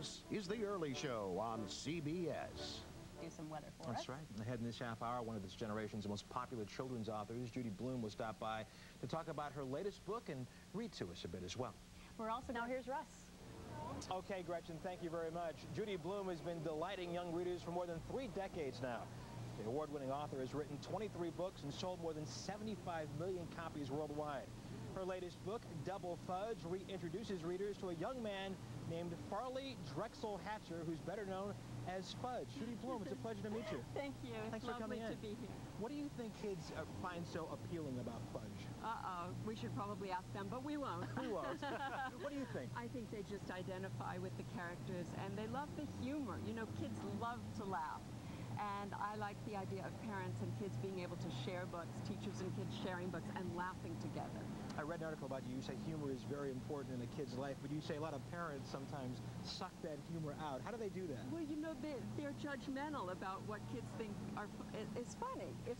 This is The Early Show on CBS. Do some weather for us. That's right. Ahead in this half hour, one of this generation's most popular children's authors, Judy Blume, will stop by to talk about her latest book and read to us a bit as well. We're also now, here's Russ. Okay, Gretchen, thank you very much. Judy Blume has been delighting young readers for more than 3 decades now. The award-winning author has written 23 books and sold more than 75 million copies worldwide. Her latest book, Double Fudge, reintroduces readers to a young man named Farley Drexel Hatcher, who's better known as Fudge. Judy Blume, it's a pleasure to meet you. Thank you. Thanks it's for coming in. lovely to be here. What do you think kids find so appealing about Fudge? We should probably ask them, but we won't. We won't. What do you think? I think they just identify with the characters, and they love the humor. You know, kids love to laugh. And I like the idea of parents and kids being able to share books, teachers and kids sharing books, and laughing together. I read an article about you. You say humor is very important in a kid's life, but you say a lot of parents sometimes suck that humor out. How do they do that? Well, you know, they're judgmental about what kids think is funny. If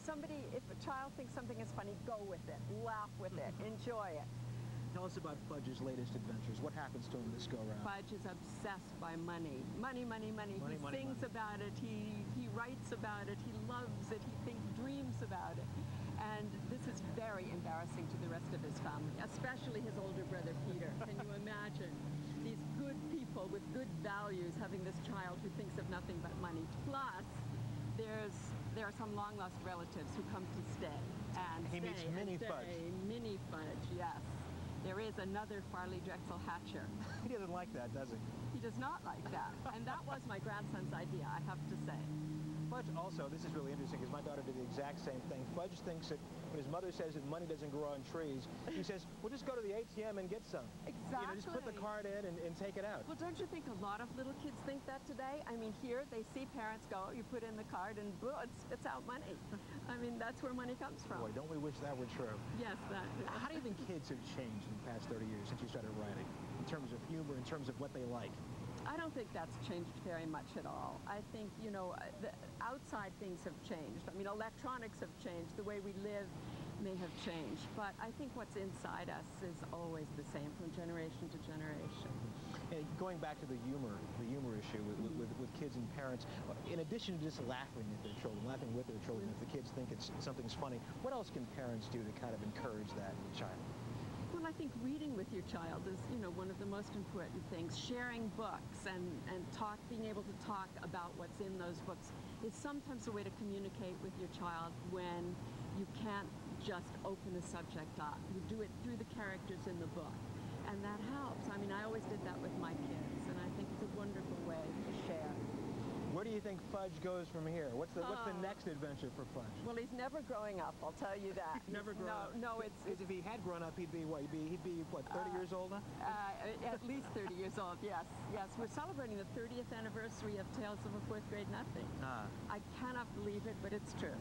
a child thinks something is funny, go with it, laugh with it, enjoy it. Tell us about Fudge's latest adventures. What happens to him this go-round? Fudge is obsessed by money. Money, money, money. He sings about it. He writes about it. He loves it. He dreams about it. And this is very embarrassing to the rest of his family, especially his older brother, Peter. Can you imagine? These good people with good values having this child who thinks of nothing but money. Plus, there are some long-lost relatives who come to stay. And he meets Mini Fudge. Mini Fudge, yes. There is another Farley Drexel Hatcher. He doesn't like that, does he? He does not like that. And that was my grandson's idea, I have to say. Fudge also, this is really interesting because my daughter did the exact same thing. Fudge thinks that when his mother says that money doesn't grow on trees, he says, well, just go to the ATM and get some. Exactly. You know, just put the card in and take it out. Well, don't you think a lot of little kids think that today? I mean, here they see parents go, you put in the card and boom, it spits out money. I mean, that's where money comes from. Boy, don't we wish that were true. Yes, that is. How do you think kids have changed in the past 30 years since you started writing? In terms of humor, in terms of what they like? I don't think that's changed very much at all. I think, you know, the outside things have changed. I mean, electronics have changed. The way we live may have changed. But I think what's inside us is always the same from generation to generation. And going back to the humor issue with kids and parents, in addition to just laughing at their children, laughing with their children, if the kids think something's funny, what else can parents do to kind of encourage that in the child? Well, I think reading with your child is, you know, one of the most important things. Sharing books and being able to talk about what's in those books is sometimes a way to communicate with your child when you can't just open a subject up. You do it through the characters in the book, and that helps. I mean, I always did that with my kids, and I think it's a wonderful way to share. Where do you think Fudge goes from here? What's the next adventure for Fudge? Well, he's never growing up, I'll tell you that. Never growing up? No, it's... If he had grown up, he'd be what? He'd be what, 30 years old now? At least 30 years old, yes. Yes, we're celebrating the 30th anniversary of Tales of a Fourth Grade Nothing. I cannot believe it, but it's true.